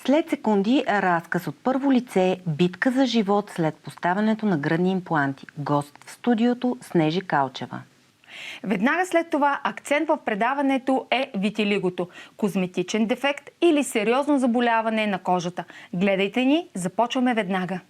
След секунди разказ от първо лице, битка за живот след поставянето на гръдни импланти. Гост в студиото Снежи Калчева. Веднага след това акцент в предаването е витилигото – козметичен дефект или сериозно заболяване на кожата. Гледайте ни, започваме веднага.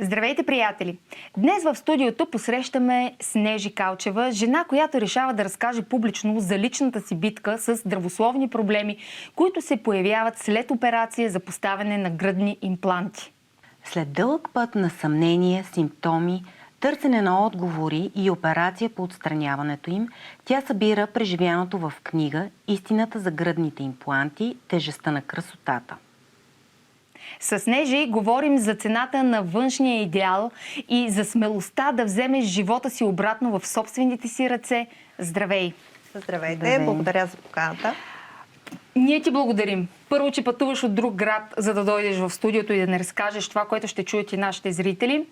Здравейте, приятели! Днес в студиото посрещаме Снежи Калчева, жена, която решава да разкаже публично за личната си битка с здравословни проблеми, които се появяват след операция за поставяне на гръдни импланти. След дълъг път на съмнения, симптоми, търсене на отговори и операция по отстраняването им, тя събира преживяното в книга "Истината за гръдните импланти. Тежестта на красотата". С Снежи говорим за цената на външния идеал и за смелостта да вземеш живота си обратно в собствените си ръце. Здравей! Здравейте, Здравей. Благодаря за поканата. Ние ти благодарим. Първо, че пътуваш от друг град, за да дойдеш в студиото и да не разкажеш това, което ще чуят и нашите зрители.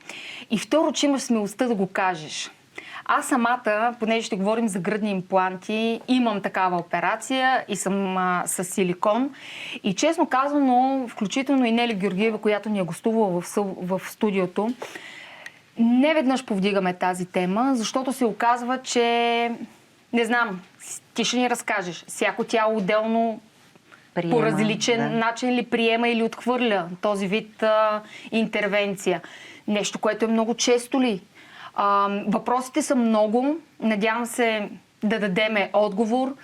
И второ, че имаш смелостта да го кажеш. Аз самата, понеже ще говорим за гръдни импланти, имам такава операция и съм с силикон. И честно казано, включително и Нели Георгиева, която ни е гостувала в студиото, не веднъж повдигаме тази тема, защото се оказва, че не знам, ти ще ни разкажеш. Всяко тяло отделно по различен начин ли приема или отхвърля този вид интервенция. Нещо, което е много често ли? Въпросите са много. Надявам се да дадеме отговор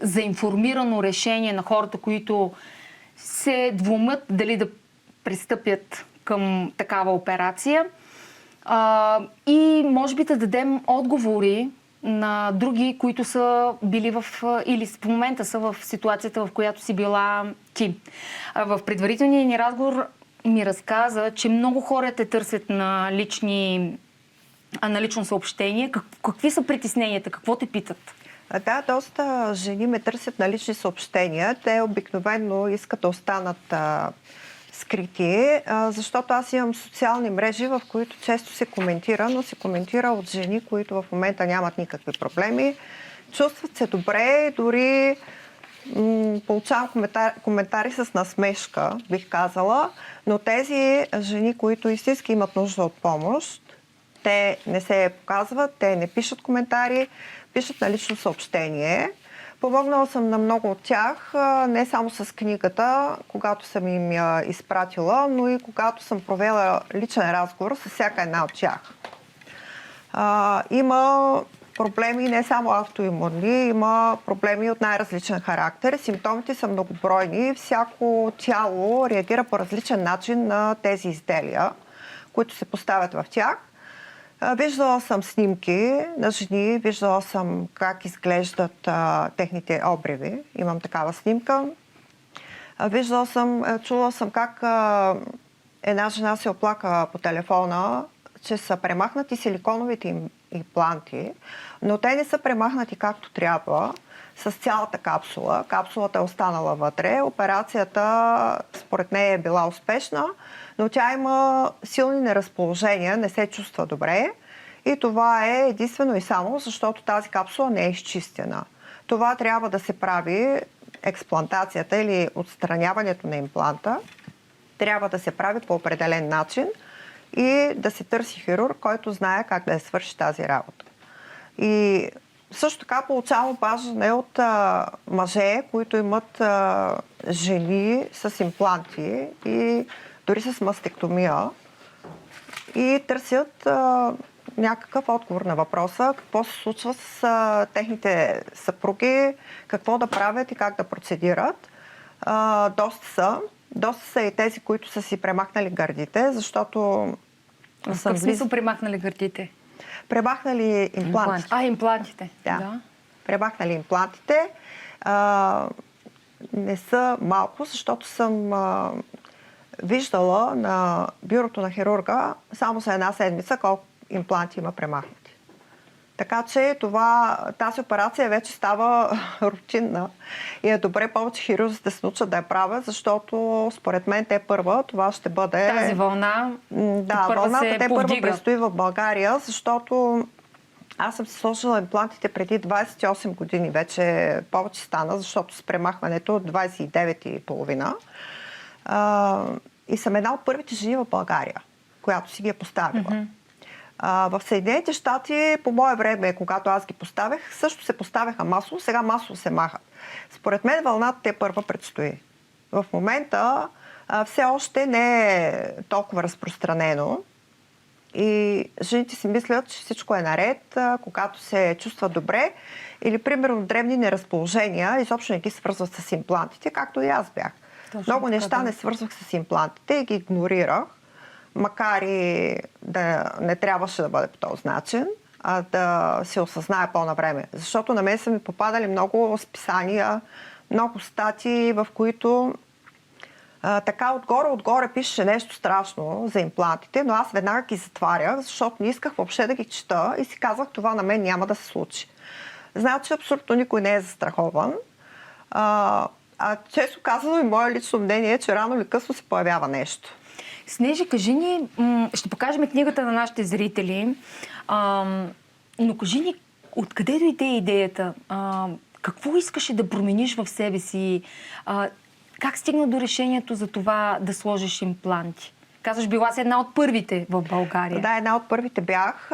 за информирано решение на хората, които се двумат дали да пристъпят към такава операция. И може би да дадем отговори на други, които са били или в момента са в ситуацията, в която си била ти. В предварителния ни разговор ми разказа, че много хора те търсят на лично съобщение. Какви са притесненията? Какво те питат? Да, доста жени ме търсят на лични съобщения. Те обикновено искат да останат скрити, защото аз имам социални мрежи, в които често се коментира, но се коментира от жени, които в момента нямат никакви проблеми. Чувстват се добре, дори получавам коментари с насмешка, бих казала, но тези жени, които истински имат нужда от помощ, те не се показват, те не пишат коментари, пишат на лично съобщение. Помогнала съм на много от тях, не само с книгата, когато съм им я изпратила, но и когато съм провела личен разговор с всяка една от тях. Има проблеми не само автоимунни, има проблеми от най-различен характер. Симптомите са многобройни. Всяко тяло реагира по различен начин на тези изделия, които се поставят в тях. Виждала съм снимки на жени, виждала съм как изглеждат техните обриви. Имам такава снимка. Чула съм как една жена се оплака по телефона, че са премахнати силиконовите им импланти, но те не са премахнати както трябва, с цялата капсула. Капсулата е останала вътре. Операцията според нея е била успешна, но тя има силни неразположения, не се чувства добре. И това е единствено и само, защото тази капсула не е изчистена. Това трябва да се прави, експлантацията или отстраняването на импланта, трябва да се прави по определен начин и да се търси хирург, който знае как да я свърши тази работа. И също така получавам обаждане от мъже, които имат жени с импланти и дори с мастектомия и търсят някакъв отговор на въпроса какво се случва с техните съпруги, какво да правят и как да процедират. Доста са и тези, които са си премахнали гърдите, защото... В какъв смисъл премахнали гърдите? Премахнали имплантите. Имплантите. Да. Премахнали имплантите. не са малко, защото съм виждала на бюрото на хирурга само за една седмица колко импланти има премахнати. Така че тази операция вече става рутинна и е добре повече хирурзите да се научат да я правят, защото според мен това ще бъде... Тази вълна вълната първа повдига. предстои в България, защото аз съм си сложила имплантите преди 28 години. Вече повече стана, защото с премахването от 29,5. И съм една от първите жени в България, която си ги е поставила. В Съединените щати, по мое време, когато аз ги поставях, също се поставяха масово, сега масово се махат. Според мен вълната първа предстои. В момента все още не е толкова разпространено и жените си мислят, че всичко е наред, когато се чувстват добре или, примерно, дребни неразположения, изобщо не ги свързват с имплантите, както и аз бях. Много неща не свързвах с имплантите и ги игнорирах. Макар и да не трябваше да бъде по този начин, а да се осъзнае по-навреме. Защото на мен са ми попадали много списания, много статии, в които така отгоре пишеше нещо страшно за имплантите, но аз веднага ги затварях, защото не исках въобще да ги чета и си казах, това на мен няма да се случи. Значи абсолютно никой не е застрахован. Често казано и мое лично мнение е, че рано или късно се появява нещо. Снежи, кажи ни, ще покажем книгата на нашите зрители, но кажи ни, откъде дойде идеята? Какво искаше да промениш в себе си? Как стигна до решението за това да сложиш импланти? Казваш, била си една от първите в България. Да, една от първите бях.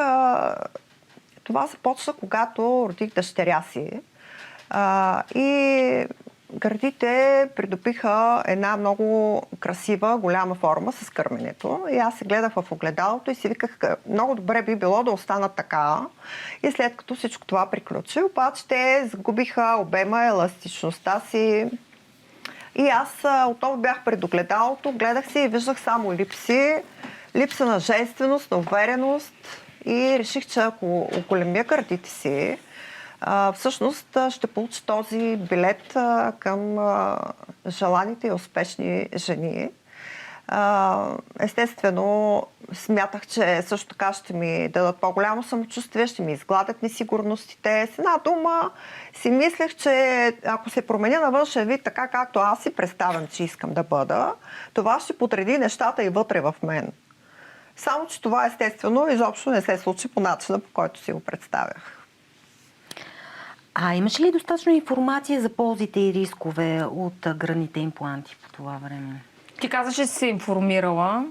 Това започна, когато родих дъщеря си. И гърдите придобиха една много красива, голяма форма с кърменето. И аз се гледах в огледалото и си виках, много добре би било да останат така. И след като всичко това приключи, обаче те загубиха обема, еластичността си. И аз отново бях пред огледалото, гледах се и виждах само липса на женственост, на увереност. И реших, че ако оголемя гърдите си, всъщност ще получи този билет към желаните и успешни жени. Естествено, смятах, че също така ще ми дадат по-голямо самочувствие, ще ми изгладят несигурностите. С една дума си мислех, че ако се променя на външен вид така, както аз си представям, че искам да бъда, това ще подреди нещата и вътре в мен. Само че това естествено изобщо не се случи по начина, по който си го представях. Имаш ли достатъчно информация за ползите и рискове от гръдните импланти по това време? Ти казаш, че си се информирала.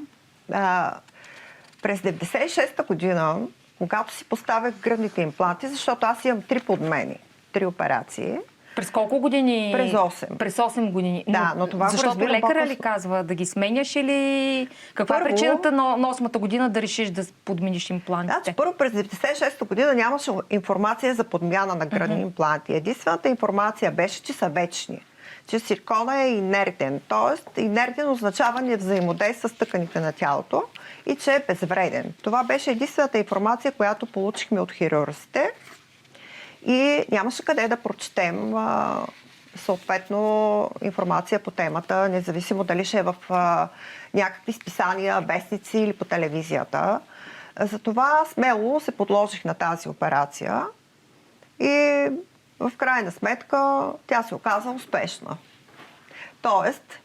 През 96-та година, когато си поставях гръдните импланти, защото аз имам 3 подмени, 3 операции. През колко години? През 8. През 8 години. Да, но това защото лекаря ли казва да ги сменяш или каква е причината на 8-та година да решиш да подмениш имплантите? Значи, първо през 96-та година нямаше информация за подмяна на гръдни импланти. Единствената информация беше, че са вечни. Че силикона е инертен. Тоест, инертен означава не взаимодейства с тъканите на тялото и че е безвреден. Това беше единствената информация, която получихме от хирурзите. И нямаше къде да прочетем съответно информация по темата, независимо дали ще е в някакви списания, вестници или по телевизията. Затова смело се подложих на тази операция и в крайна сметка тя се оказа успешна. Тоест,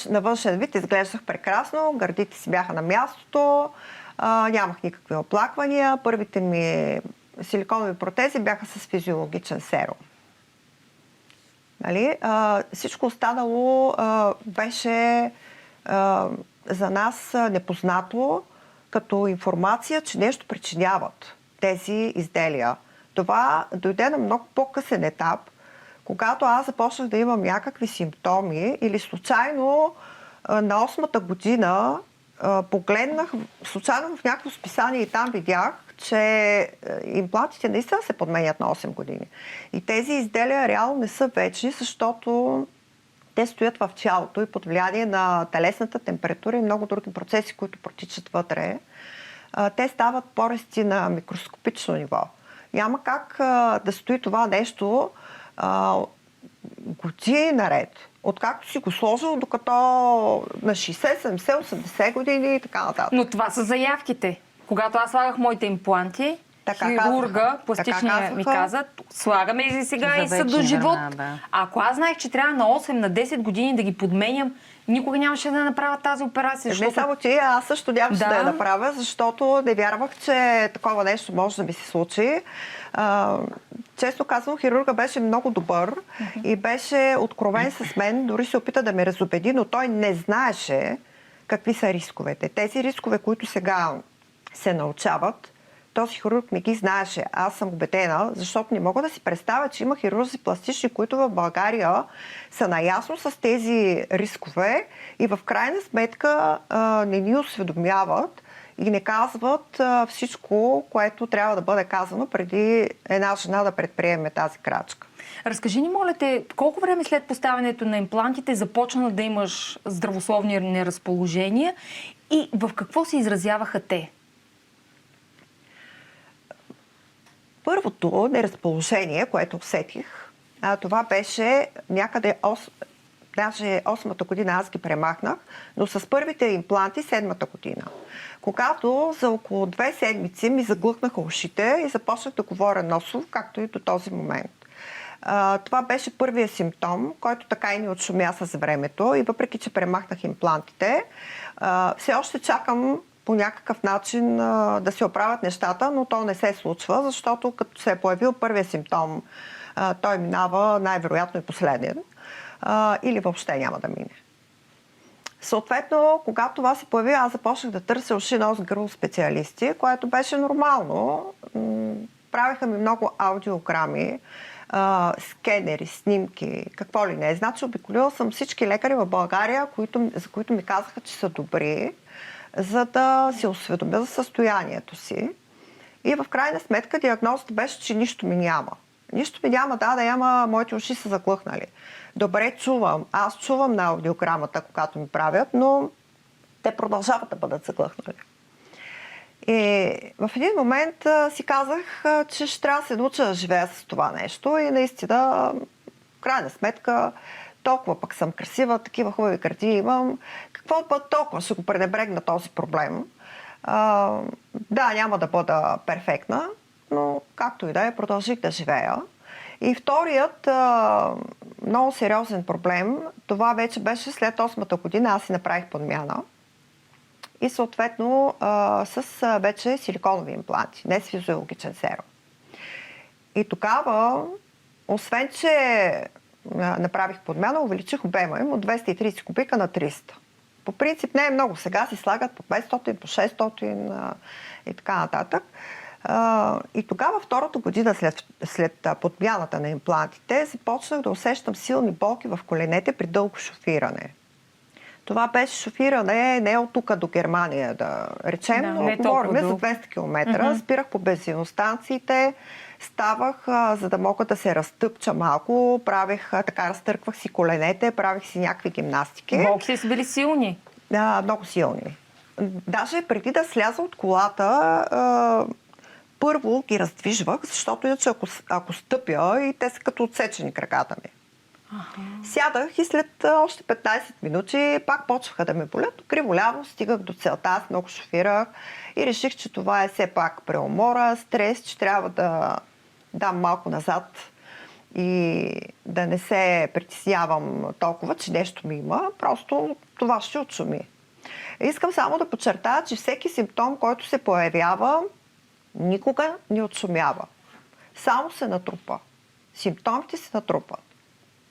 на външен вид изглеждах прекрасно, гърдите си бяха на мястото, нямах никакви оплаквания, първите ми силиконови протези бяха с физиологичен серум. Нали? Всичко останало беше за нас непознато като информация, че нещо причиняват тези изделия. Това дойде на много по-късен етап, когато аз започнах да имам някакви симптоми или случайно на 8-та година погледнах случайно в някакво списание и там видях, че имплантите наистина се подменят на 8 години. И тези изделия реално не са вечни, защото те стоят в тялото и под влияние на телесната температура и много други процеси, които протичат вътре. Те стават порести на микроскопично ниво. Няма как да стои това нещо години наред. Откакто си го сложил, докато на 60, 70, 80 години и така нататък. Но това са заявките. Когато аз слагах моите импланти, Така хирурга, казваха. пластичния Така ми казваха. каза, слагаме и за сега За и са вечни до живот. времена, да. Ако аз знаех, че трябва на 8, на 10 години да ги подменям, никога нямаше да направя тази операция. Не Защото... само ти, аз също нямаше да я направя, защото не вярвах, че такова нещо може да ми се случи. Често казвам, хирурга беше много добър и беше откровен с мен, дори се опита да ме разубеди, но той не знаеше какви са рисковете. Тези рискове, които сега се научават, този хирург не ги знаеше. Аз съм убедена, защото не мога да си представя, че има хирурзи пластични, които в България са наясно с тези рискове и в крайна сметка не ни осведомяват и не казват всичко, което трябва да бъде казано преди една жена да предприеме тази крачка. Разкажи ни, моля те, колко време след поставянето на имплантите започна да имаш здравословни неразположения и в какво се изразяваха те? Първото неразположение, което усетих, това беше някъде даже 8-та година аз ги премахнах, но с първите импланти 7-та година. Когато за около 2 седмици ми заглъхнаха ушите и започнах да говоря носово, както и до този момент. Това беше първият симптом, който така и ни отшумя с времето и въпреки, че премахнах имплантите, все още чакам по някакъв начин да се оправят нещата, но то не се случва, защото като се е появил първият симптом, той минава най-вероятно и последен или въобще няма да мине. Съответно, когато това се появи, аз започнах да търся уши, нос, гърло специалисти, което беше нормално. Правиха ми много аудиограми, скенери, снимки, какво ли не. Значи обиколила съм всички лекари в България, за които ми казаха, че са добри, за да се осведомя за състоянието си. И в крайна сметка диагнозата беше, че нищо ми няма. Нищо ми няма, ама моите уши са заглъхнали. Добре, чувам. Аз чувам на аудиограмата, когато ми правят, но те продължават да бъдат заглъхнали. И в един момент си казах, че ще трябва да се науча да живея с това нещо и наистина, в крайна сметка, толкова пък съм красива, такива хубави гърди имам. Какво път толкова ще го пренебрегна този проблем? Да, няма да бъда перфектна, но както и да е, продължих да живея. И вторият много сериозен проблем, това вече беше след 8-та година, аз си направих подмяна. И съответно с вече силиконови импланти, не с физиологичен серум. И тогава, освен че направих подмяна, увеличих обема им от 230 кубика на 300. По принцип не е много. Сега си слагат по 500, по 600 и така нататък. И тогава, втората година след подмяната на имплантите, започнах да усещам силни болки в коленете при дълго шофиране. Това беше шофиране не от тук до Германия, да речем, да, но говорим за 200 км. Спирах по бензиностанциите, ставах, за да мога да се разтъпча малко, разтърквах си коленете, правих си някакви гимнастики. Болките са били силни? Да, много силни. Даже преди да сляза от колата, първо ги раздвижвах, защото иначе ако стъпя и те са като отсечени краката ми. Сядах и след още 15 минути пак почваха да ме болят. Криво-ляво стигах до целта, аз много шофирах и реших, че това е все пак преумора, стрес, че трябва да дам малко назад и да не се притеснявам толкова, че нещо ми има. Просто това ще отшуми. Искам само да подчертая, че всеки симптом, който се появява, никога не отшумява. Само се натрупа. Симптомите се натрупат.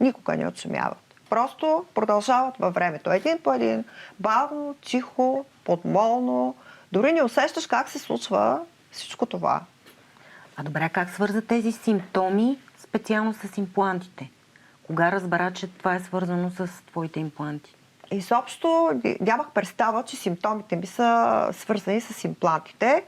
Никога не отшумяват. Просто продължават във времето. Един по един. Бавно, тихо, подмолно. Дори не усещаш как се случва всичко това. А добре, как свърза тези симптоми специално с имплантите? Кога разбра, че това е свързано с твоите импланти? Изобщо нямах представа, че симптомите ми са свързани с имплантите.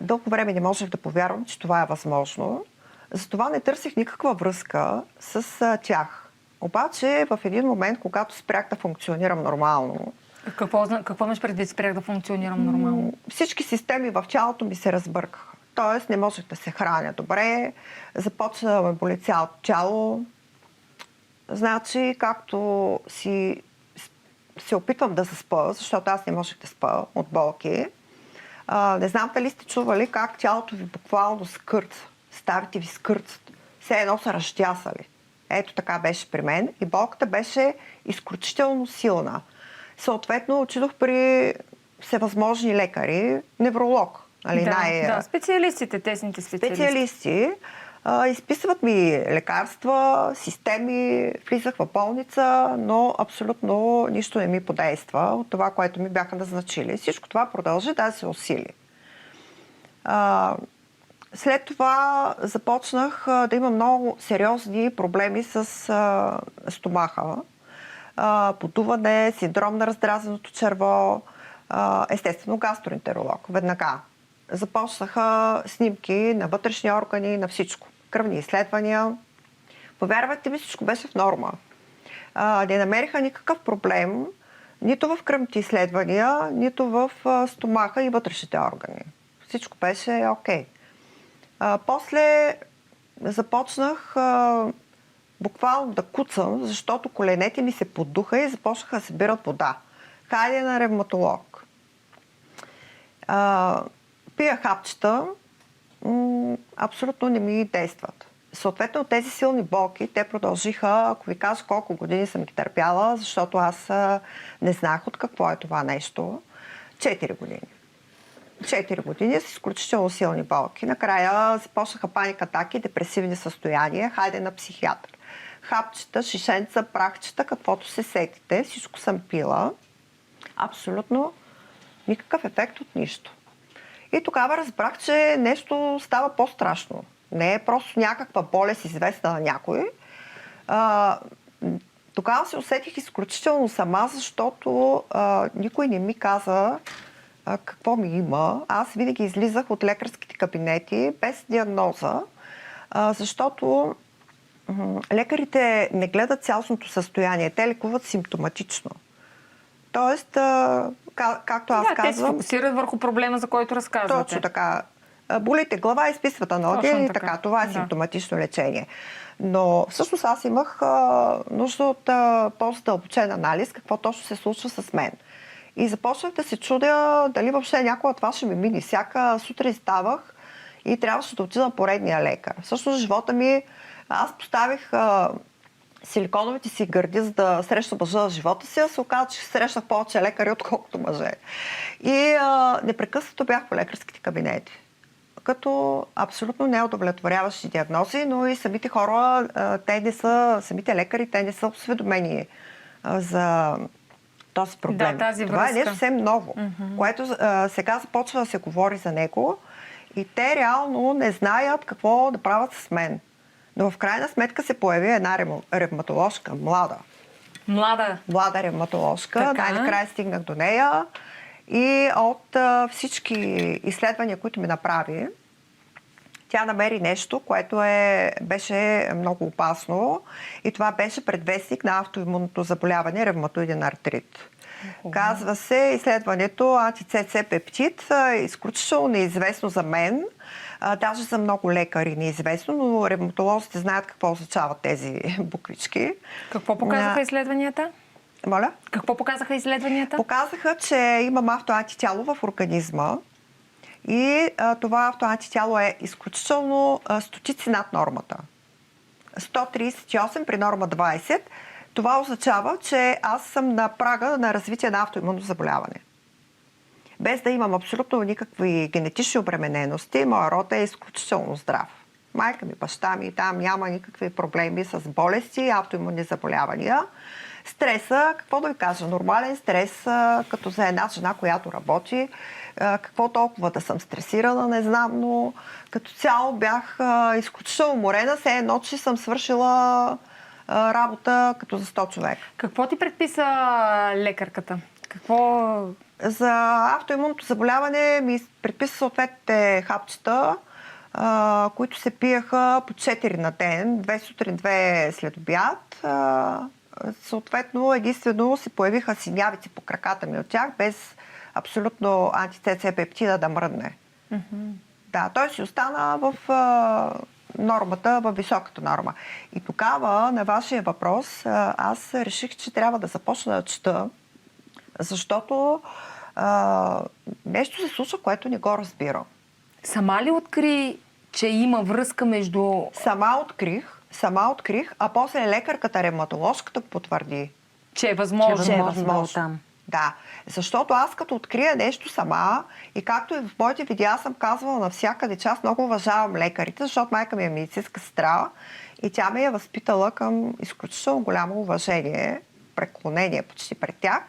Дълго време не можех да повярвам, че това е възможно. Затова не търсих никаква връзка с тях. Обаче в един момент, когато спрях да функционирам нормално... Какво имаш предвид спрях да функционирам нормално? Всички системи в тялото ми се разбъркаха. Тоест не можех да се храня добре, започна да ме боли цялото тяло, Значи, както се опитвам да заспя, защото аз не можех да спя от болки. Не знам дали сте чували как тялото ви буквално скърца. Ставите ви скърцат. Все едно са разтясали. Ето така беше при мен. И болката беше изключително силна. Съответно, отидох при всевъзможни лекари, невролог. Нали, Да, специалистите, тесните специалисти. Изписват ми лекарства, системи, влизах в болница, но абсолютно нищо не ми подейства от това, което ми бяха назначили. Всичко това продължи да се усили. След това започнах да имам много сериозни проблеми с стомаха. Подуване, синдром на раздразненото черво, естествено гастроентеролог. Веднага започнаха снимки на вътрешни органи, на всичко. Кръвни изследвания. Повярвайте ми, всичко беше в норма. Не намериха никакъв проблем нито в кръвните изследвания, нито в стомаха и вътрешните органи. Всичко беше окей. После започнах буквално да куцам, защото коленете ми се подуха и започнаха да събират вода. Хайде на ревматолог. Пия хапчета, абсолютно не ми действат. Съответно, тези силни болки, те продължиха, ако ви кажа колко години съм ги търпяла, защото аз не знах от какво е това нещо. 4 години. 4 години с изключително силни болки. Накрая започнаха паникатаки, депресивни състояния. Хайде на психиатър. Хапчета, шишенца, прахчета, каквото се сетите. Всичко съм пила. Абсолютно никакъв ефект от нищо. И тогава разбрах, че нещо става по-страшно. Не е просто някаква болест, известна на някой. Тогава се усетих изключително сама, защото никой не ми каза какво ми има. Аз винаги излизах от лекарските кабинети без диагноза, защото лекарите не гледат цялостното състояние. Те лекуват симптоматично. Тоест, както аз казвам... те се фокусират върху проблема, за който разказвате. Точно така. Болите глава, изписват анодия и така. Това е симптоматично лечение. Но всъщност аз имах нужда от по-задълбочен анализ, какво точно се случва с мен. И започнах да се чудя дали въобще някой от вас ще ми мине. Всяка сутрин ставах и трябваше да отида на поредния лекар. Всъщност живота ми... Аз поставих силиконовите си гърди, за да срещна мъжа в живота си, а се оказа, че срещнах повече лекари, отколкото мъже. И непрекъснато бях по лекарските кабинети. Като абсолютно неудовлетворяващи диагнози, но и самите хора, самите лекари, те не са осведомени за този проблем. Да, тази връзка. Това е нещо съвсем ново, което сега започва да се говори за него и те реално не знаят какво да правят с мен. Но в крайна сметка се появи една ревматоложка, млада ревматоложка. Най-накрая стигнах до нея и от всички изследвания, които ми направи, тя намери нещо, което беше много опасно и това беше предвестник на автоимунното заболяване, ревматоиден артрит. Казва се изследването анти-ЦЦ пептид, изключително неизвестно за мен, даже за много лекари неизвестно, но ревматолозите знаят какво означават тези буквички. Какво показаха изследванията? Моля? Какво показаха изследванията? Показаха, че имам автоантитяло в организма и това автоантитяло е изключително стотици над нормата. 138 при норма 20. Това означава, че аз съм на прага на развитие на автоимунно заболяване. Без да имам абсолютно никакви генетични обременености, моя род е изключително здрав. Майка ми, баща ми, там няма никакви проблеми с болести, автоимунни заболявания. Стреса, какво да ви кажа, нормален стрес, като за една жена, която работи. Какво толкова да съм стресирана, не знам, но като цяло бях изключително уморена, все едно, че съм свършила работа като за 100 човека. Какво ти предписа лекарката? Какво... За автоимунното заболяване ми предписа съответните хапчета, които се пиеха по 4 на ден, 2 сутрин, 2 след обяд. Съответно, единствено се появиха синявици по краката ми от тях, без абсолютно анти-ЦЦ пептида да мръдне. Да, той си остана в нормата, във високата норма. И тогава, на вашия въпрос, аз реших, че трябва да започна да чета, защото нещо се случва, което не го разбирам. Сама ли откри, че има връзка между... Сама открих, а после лекарката, ревматоложката потвърди. Че е възможно. Че е възможно там. Да, защото аз като открия нещо сама и както и в моите видеа съм казвала навсякъде, че аз много уважавам лекарите, защото майка ми е медицинска сестра и тя ме е възпитала към изключително голямо уважение, преклонение почти пред тях.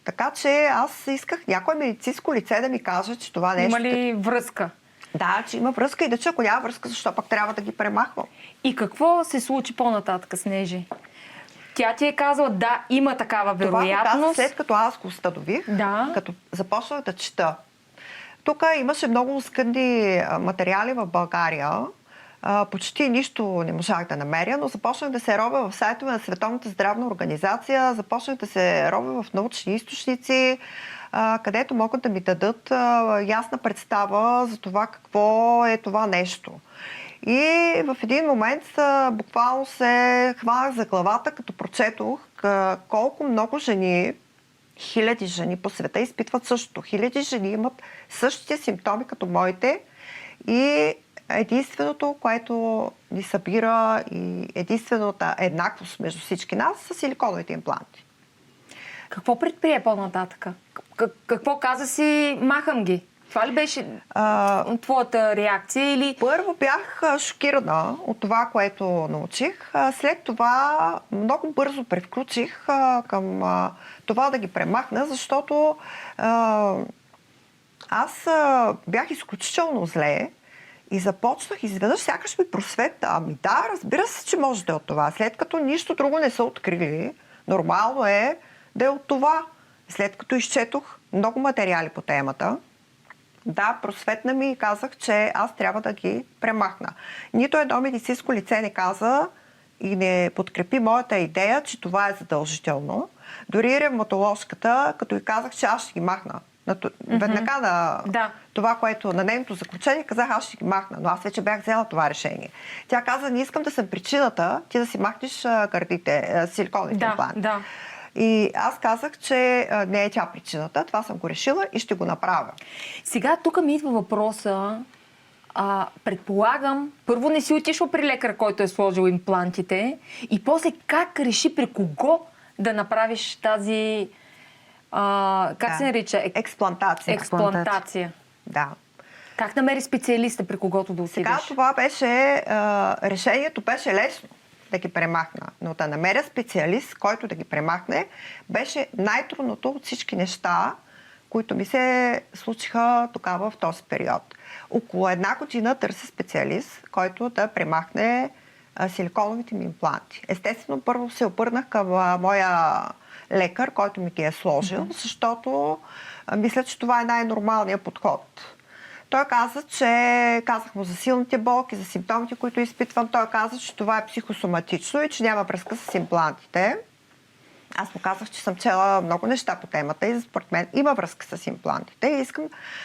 Така че аз исках някое медицинско лице да ми каже, че това нещо... Има ли връзка? Да, че има връзка и да че ако няма връзка, защо пък трябва да ги премахвам? И какво се случи по-нататък, Снежи? Тя ти е казала, да, има такава вероятност. Това го каза след като аз го установих, като започнах да чета. Тук имаше много скъдни материали в България. Почти нищо не можах да намеря, но започнах да се робя в сайтове на Световната здравна организация, започнах да се робя в научни източници, където могат да ми дадат ясна представа за това какво е това нещо. И в един момент буквално се хванах за главата, като прочетох колко много жени, хиляди жени по света изпитват същото. Хиляди жени имат същите симптоми като моите и единственото, което ни събира и единствената еднаквост между всички нас са силиконовите импланти. Какво предприе по-нататък? Какво каза си, махам ги? Това ли беше твоята реакция? Или... Първо бях шокирана от това, което научих. След това много бързо превключих към това да ги премахна, защото аз бях изключително зле и започнах изведнъж, сякаш ми просвета. Ами да, разбира се, че може да е от това. След като нищо друго не са открили, нормално е да е от това. След като изчетох много материали по темата, да, просветна ми и казах, че аз трябва да ги премахна. Нито едно медицинско лице не каза и не подкрепи моята идея, че това е задължително. Дори ревматоложката, като и казах, че аз ще ги махна. Веднага на това, което на нейното заключение, казах, аз ще ги махна. Но аз вече бях взела това решение. Тя каза, не искам да съм причината ти да си махнеш гърдите, силиконовите импланти. Да. И аз казах, че не е тя причината, това съм го решила и ще го направя. Сега тук ми идва въпроса, предполагам, първо не си отишла при лекар, който е сложил имплантите и после как реши при кого да направиш тази, как се нарича? Експлантация. Да. Как намери специалиста, при когото да отидеш? Сега това беше, решението беше лесно да ги премахна. Но да намеря специалист, който да ги премахне, беше най-трудното от всички неща, които ми се случиха тогава в този период. Около 1 година търся специалист, който да премахне силиконовите ми импланти. Естествено, първо се обърнах към моя лекар, който ми ги е сложил, защото мисля, че това е най-нормалният подход. Той каза, казах му за силните болки, за симптомите, които изпитвам. Той каза, че това е психосоматично и че няма връзка с имплантите. Аз му казах, че съм чела много неща по темата и според мен има връзка с имплантите. И искам,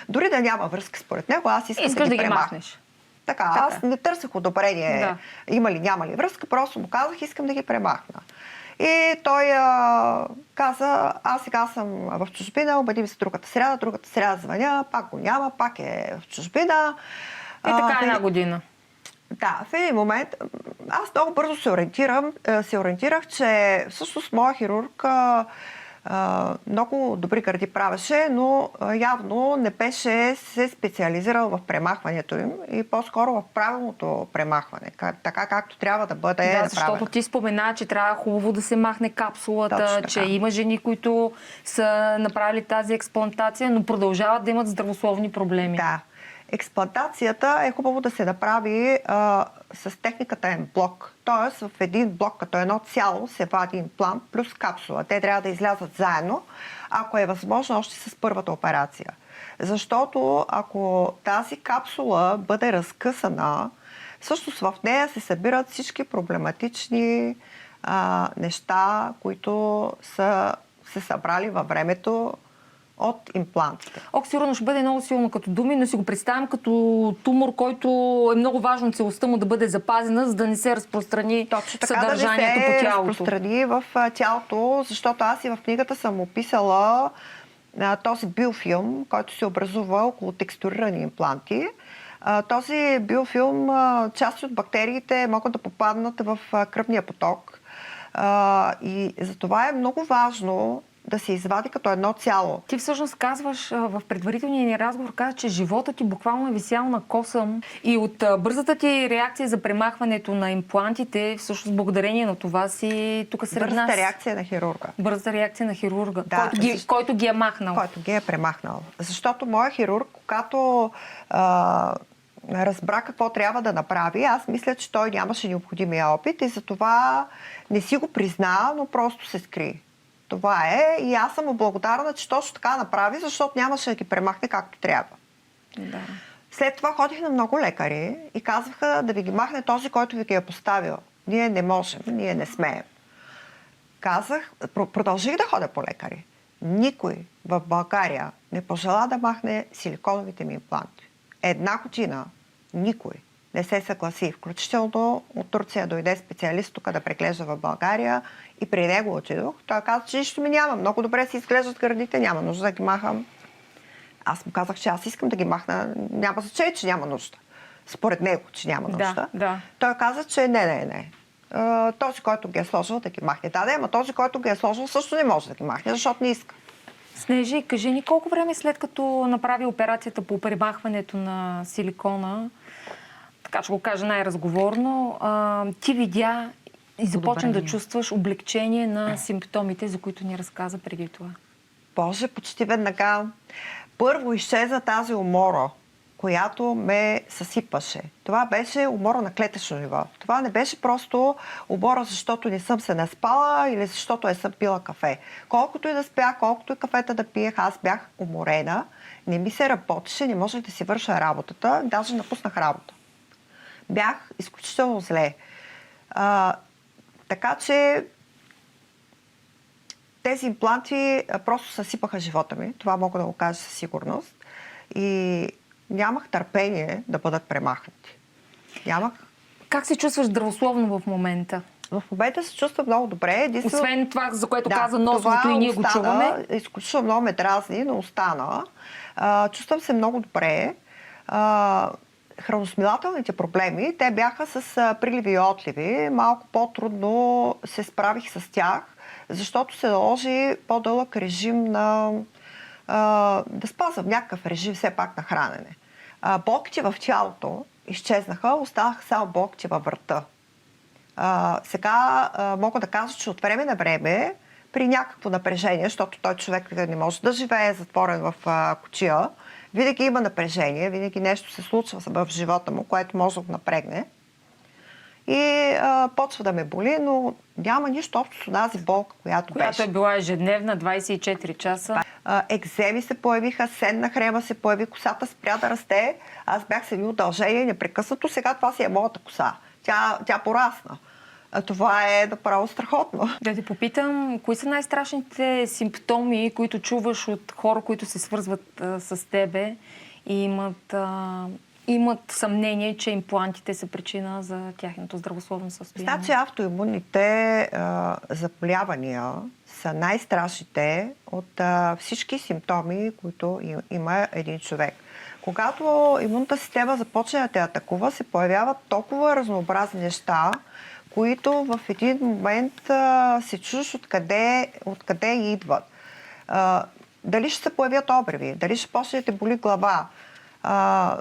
дори да няма връзка според него, аз искам да ги премахнеш. Така, аз не търсих одобрение, има ли, няма ли връзка, просто му казах, искам да ги премахна. И той каза, аз сега съм в чужбина, обадим се другата сряда звъня, пак го няма, пак е в чужбина. И така 1 година. Да, в един момент аз много бързо се ориентирах, че всъщност моя хирург много добри гърди правеше, но явно не беше се специализирал в премахването им и по-скоро в правилното премахване, така както трябва да бъде направено. Защото ти спомена, че трябва хубаво да се махне капсулата, че има жени, които са направили тази експлантация, но продължават да имат здравословни проблеми. Да. Експлантацията е хубаво да се направи с техниката М-блок. Тоест в един блок като едно цяло се вади имплант плюс капсула. Те трябва да излязат заедно, ако е възможно още с първата операция. Защото ако тази капсула бъде разкъсана, всъщност в нея се събират всички проблематични неща, които са се събрали във времето от имплантите. Сигурно ще бъде много силно като думи, но си го представям като тумор, който е много важно целостта му да бъде запазена, за да не се разпространи Точно така, съдържанието да не се по тялото. разпространи в тялото, защото аз и в книгата съм описала този биофилм, който се образува около текстурирани импланти. Този биофилм, части от бактериите могат да попаднат в кръвния поток. И затова е много важно да се извади като едно цяло. Ти всъщност казваш, в предварителния ни разговор каза, че живота ти буквално е висял на косъм и от бързата ти реакция за премахването на имплантите, всъщност благодарение на това си тук сред нас. Бързата реакция на хирурга. Бързата реакция на хирурга, Да, който ги е махнал. Който ги е премахнал. Защото моя хирург, когато разбра какво трябва да направи, аз мисля, че той нямаше необходимия опит и затова не си го призна, но просто се скри. Това е и аз съм му благодарна, че точно така направи, защото нямаше да ги премахне както трябва. Да. След това ходих на много лекари и казваха да ви ги махне този, който ви ги е поставил. Ние не можем, ние не смеем. Продължих да ходя по лекари. Никой в България не пожела да махне силиконовите ми импланти. Една година никой не се съгласи. Включително от Турция дойде специалист тук да преглежда в България и при него отидох. Той каза, че нищо ми няма. Много добре си изглеждат гърдите, няма нужда да ги махам. Аз му казах, че аз искам да ги махна. Няма значение, че няма нужда. Според него, че няма нужда. Да. Той каза, че не. Този, който ги е сложил, да ги махне. Да, ама този, който ги е сложил, също не може да ги махне, защото не иска. Снежи, кажи ни колко време след като направи операцията по премахването на силикона, така ще го кажа най-разговорно, ти видя и започна да чувстваш облегчение на симптомите, за които ни разказа преди това? Боже, почти веднага. Първо изчезна тази умора, която ме съсипаше. Това беше умора на клетъчно ниво. Това не беше просто умора, защото не съм се наспала или защото не съм пила кафе. Колкото и да спя, колкото и кафета да пиех, аз бях уморена, не ми се работеше, не можех да си върша работата, даже напуснах работа. Бях изключително зле. Така че тези импланти просто съсипаха живота ми. Това мога да го кажа със сигурност. И нямах търпение да бъдат премахнати. Как се чувстваш здравословно в момента? В момента се чувствам много добре. Освен това, за което каза носовото и ние го чуваме. Изключително много ме дразни, но остана. Чувствам се много добре. Храносмилателните проблеми, те бяха с приливи и отливи. Малко по-трудно се справих с тях, защото се наложи по-дълъг режим да спазвам някакъв режим все пак на хранене. Болките в тялото изчезнаха, останаха само болките във врата. Сега мога да кажа, че от време на време при някакво напрежение, защото той човек не може да живее затворен в кутия, винаги има напрежение, винаги нещо се случва в живота му, което може да го напрегне. И почва да ме боли, но няма нищо общо с тази болка, която беше. Която е била ежедневна, 24 часа. Екземи се появиха, сенна хрема се появи, косата спря да расте. Аз бях с едни удължения непрекъснато, сега това си е моята коса. Тя порасна. Това е направо страхотно. Да те попитам, кои са най-страшните симптоми, които чуваш от хора, които се свързват с тебе и имат съмнение, че имплантите са причина за тяхното здравословно състояние? Значи автоимунните заболявания са най-страшните от всички симптоми, които има един човек. Когато имунната система започне да те атакува, се появяват толкова разнообразни неща, които в един момент се чуш откъде идват. Дали ще се появят обреви, дали ще почне да те боли глава,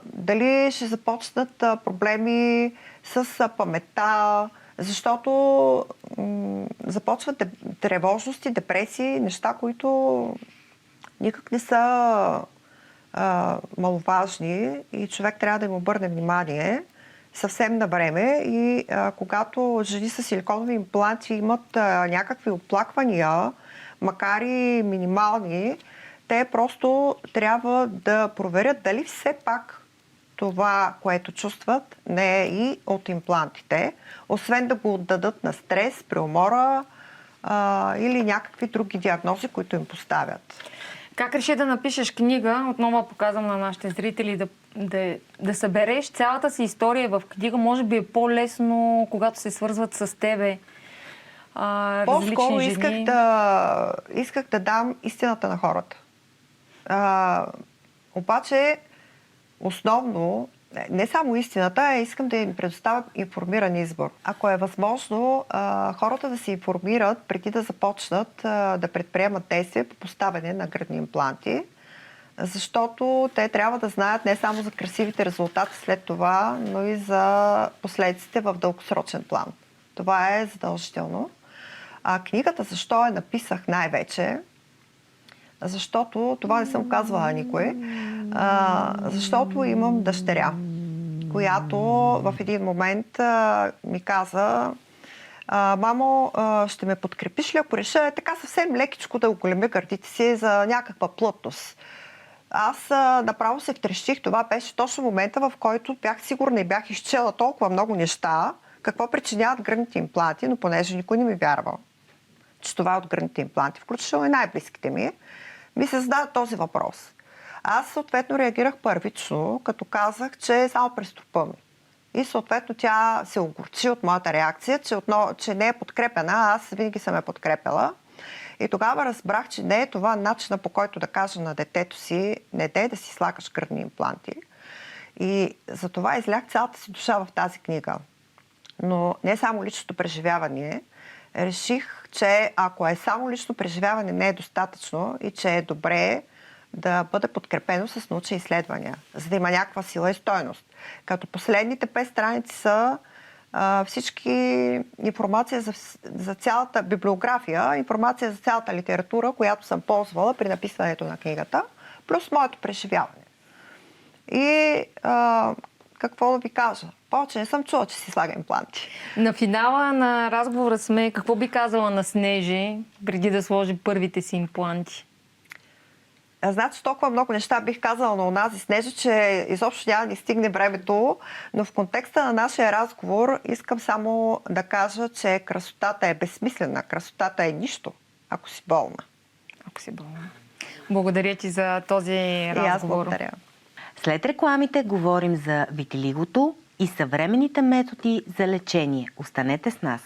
дали ще започнат проблеми с паметта, защото започват тревожности, депресии, неща, които никак не са маловажни и човек трябва да им обърне внимание съвсем на време. И когато жени с силиконови импланти имат някакви оплаквания, макар и минимални, те просто трябва да проверят дали все пак това, което чувстват, не е и от имплантите, освен да го отдадат на стрес, преумора или някакви други диагнози, които им поставят. Как реши да напишеш книга? Отново показвам на нашите зрители да събереш цялата си история в книга. Може би е по-лесно, когато се свързват с тебе По-скоро различни жени. исках да дам истината на хората. Обаче, основно, не само истината, а искам да им предоставя информиран избор. Ако е възможно, хората да се информират преди да започнат да предприемат действия по поставяне на гръдни импланти, защото те трябва да знаят не само за красивите резултати след това, но и за последиците в дългосрочен план. Това е задължително. Книгата защо я написах най-вече? Защото това не съм казвала на никой. Защото имам дъщеря, която в един момент ми каза: мамо, ще ме подкрепиш ли, ако реша така съвсем лекичко да оголемя гърдите си за някаква плътност? Аз направо се втрещих. Това беше точно момента, в който бях сигурна и бях изчела толкова много неща, какво причиняват гръдните импланти, но понеже никой не ми вярва, че това е от гръдните импланти, включително и най-близките ми се зададе този въпрос. Аз съответно реагирах първично, като казах, че е само през трупа ми. И съответно тя се огорчи от моята реакция, че не е подкрепена, аз винаги съм я подкрепила. И тогава разбрах, че не е това начина, по който да кажа на детето си: не дей да си слагаш гръдни импланти. И затова излях цялата си душа в тази книга. Но не само личното преживяване. Реших, че ако е само лично преживяване, не е достатъчно и че е добре да бъде подкрепено с научни изследвания, за да има някаква сила и стойност. Като последните 5 страници са всички информация за цялата библиография, информация за цялата литература, която съм ползвала при написването на книгата, плюс моето преживяване. И какво да ви кажа? Повече не съм чула, че си слага импланти. На финала на разговора сме. Какво би казала на Снежи преди да сложи първите си импланти? Значи толкова много неща бих казала на онази Снежа, че изобщо няма да ни стигне времето, но в контекста на нашия разговор искам само да кажа, че красотата е безсмислена. Красотата е нищо, ако си болна. Ако си болна. Благодаря ти за този разговор. И аз благодаря. След рекламите говорим за витилигото и съвременните методи за лечение. Останете с нас.